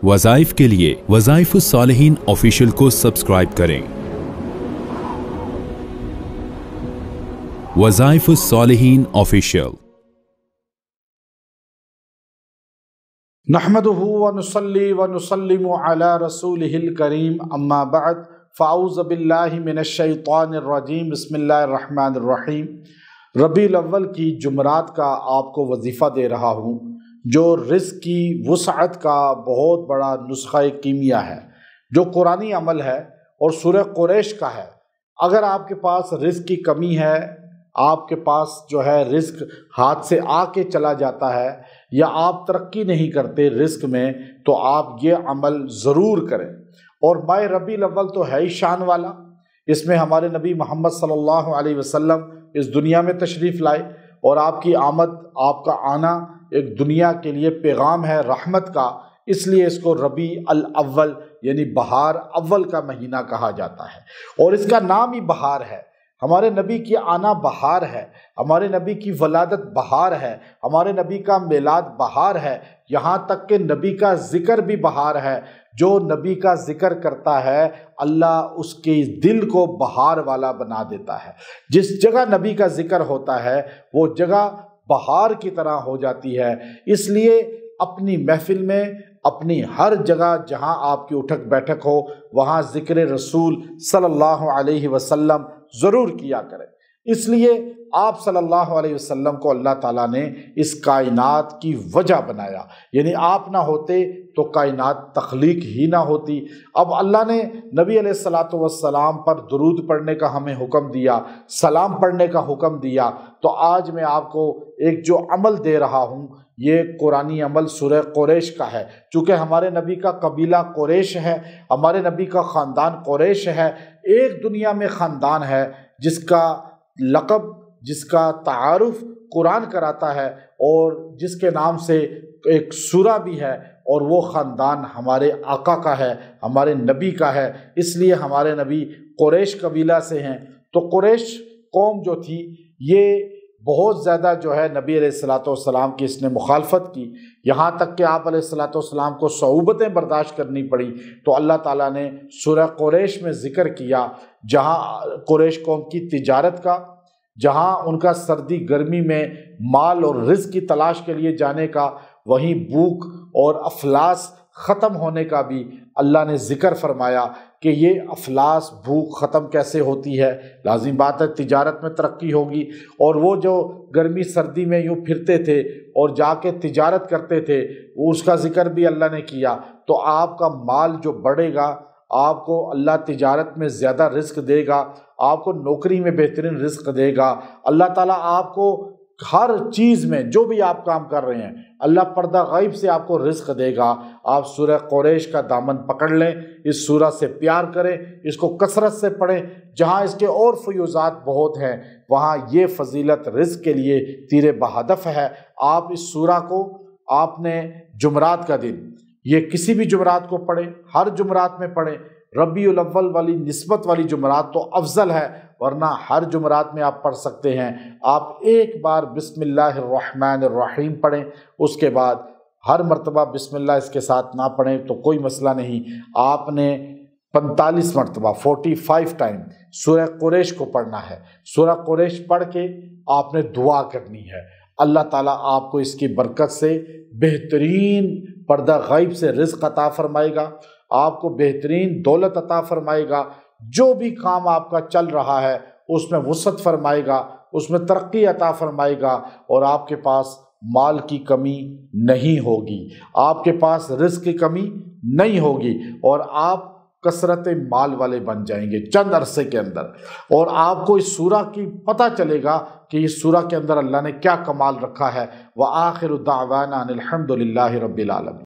وظائف کے لیے وظائف الصالحین آفیشیل کو سبسکرائب کریں۔ وظائف الصالحین آفیشیل۔ نحمده ونصلي ونسلم على رسوله الكريم اما بعد فاعوذ باللہ من الشیطان الرجیم بسم اللہ الرحمن الرحیم۔ ربیع الاول کی جمعرات کا آپ کو وظیفہ دے رہا ہوں جو رزق کی وسعت کا بہت بڑا نسخہ کیمیا ہے، جو قرآنی عمل ہے اور سورہ قریش کا ہے۔ اگر آپ کے پاس رزق کی کمی ہے، آپ کے پاس جو ہے رزق ہاتھ سے آ کے چلا جاتا ہے، یا آپ ترقی نہیں کرتے رزق میں، تو آپ یہ عمل ضرور کریں۔ اور ماہ ربیع الاول تو ہے ہی شان والا، اس میں ہمارے نبی محمد صلی اللہ علیہ وسلم اس دنیا میں تشریف لائے، اور آپ کی آمد، آپ کا آنا ایک دنیا کے لیے پیغام ہے رحمت کا، اس لیے اس کو ربیع الاول یعنی بہار اول کا مہینہ کہا جاتا ہے، اور اس کا نام ہی بہار ہے۔ ہمارے نبی کی آنا بہار ہے، ہمارے نبی کی ولادت بہار ہے، ہمارے نبی کا میلاد بہار ہے، یہاں تک کہ نبی کا ذکر بھی بہار ہے۔ جو نبی کا ذکر کرتا ہے اللہ اس کے دل کو بہار والا بنا دیتا ہے۔ جس جگہ نبی کا ذکر ہوتا ہے وہ جگہ بہار کی طرح ہو جاتی ہے۔ اس لیے اپنی محفل میں، اپنی ہر جگہ جہاں آپ کی اٹھک بیٹھک ہو، وہاں ذکر رسول صلی اللہ علیہ وسلم ضرور کیا کریں۔ اس لیے آپ صلی اللہ علیہ وسلم کو اللہ تعالیٰ نے اس کائنات کی وجہ بنایا، یعنی آپ نہ ہوتے تو کائنات تخلیق ہی نہ ہوتی۔ اب اللہ نے نبی علیہ الصلاۃ والسلام پر درود پڑھنے کا ہمیں حکم دیا، سلام پڑھنے کا حکم دیا، تو آج میں آپ کو ایک جو عمل دے رہا ہوں یہ قرآنی عمل سورہ قریش کا ہے۔ چونکہ ہمارے نبی کا قبیلہ قریش ہے، ہمارے نبی کا خاندان قریش ہے، ایک دنیا میں خاندان ہے جس کا لقب، جس کا تعارف قرآن کراتا ہے، اور جس کے نام سے ایک سورہ بھی ہے، اور وہ خاندان ہمارے آقا کا ہے، ہمارے نبی کا ہے۔ اس لیے ہمارے نبی قریش قبیلہ سے ہیں۔ تو قریش قوم جو تھی یہ بہت زیادہ جو ہے نبی علیہ الصلاۃ والسلام کی اس نے مخالفت کی، یہاں تک کہ آپ علیہ الصلاۃ والسلام کو صعوبتیں برداشت کرنی پڑی۔ تو اللہ تعالیٰ نے سورہ قریش میں ذکر کیا جہاں قریش قوم کی تجارت کا، جہاں ان کا سردی گرمی میں مال اور رزق کی تلاش کے لیے جانے کا، وہیں بھوک اور افلاس ختم ہونے کا بھی اللہ نے ذکر فرمایا کہ یہ افلاس بھوک ختم کیسے ہوتی ہے۔ لازم بات ہے تجارت میں ترقی ہوگی، اور وہ جو گرمی سردی میں یوں پھرتے تھے اور جا کے تجارت کرتے تھے اس کا ذکر بھی اللہ نے کیا۔ تو آپ کا مال جو بڑھے گا، آپ کو اللہ تجارت میں زیادہ رزق دے گا، آپ کو نوکری میں بہترین رزق دے گا، اللہ تعالیٰ آپ کو ہر چیز میں جو بھی آپ کام کر رہے ہیں اللہ پردہ غیب سے آپ کو رزق دے گا۔ آپ سورہ قریش کا دامن پکڑ لیں، اس سورہ سے پیار کریں، اس کو کثرت سے پڑھیں۔ جہاں اس کے اور فیوزات بہت ہیں وہاں یہ فضیلت رزق کے لیے تیر بہدف ہے۔ آپ اس سورہ کو آپ نے جمعرات کا دن، یہ کسی بھی جمعرات کو پڑھیں، ہر جمعرات میں پڑھیں۔ ربیع الاول والی نسبت والی جمعرات تو افضل ہے، ورنہ ہر جمعرات میں آپ پڑھ سکتے ہیں۔ آپ ایک بار بسم اللہ الرحمن الرحیم پڑھیں، اس کے بعد ہر مرتبہ بسم اللہ اس کے ساتھ نہ پڑھیں تو کوئی مسئلہ نہیں۔ آپ نے 45 مرتبہ 45 ٹائم سورہ قریش کو پڑھنا ہے۔ سورہ قریش پڑھ کے آپ نے دعا کرنی ہے، اللہ تعالیٰ آپ کو اس کی برکت سے بہترین پردہ غیب سے رزق عطا فرمائے گا، آپ کو بہترین دولت عطا فرمائے گا، جو بھی کام آپ کا چل رہا ہے اس میں وسعت فرمائے گا، اس میں ترقی عطا فرمائے گا، اور آپ کے پاس مال کی کمی نہیں ہوگی، آپ کے پاس رزق کی کمی نہیں ہوگی، اور آپ کثرت مال والے بن جائیں گے چند عرصے کے اندر۔ اور آپ کو اس سورہ کی پتہ چلے گا کہ اس سورہ کے اندر اللہ نے کیا کمال رکھا ہے۔ وآخر دعوانا ان الحمد للہ رب العالمین۔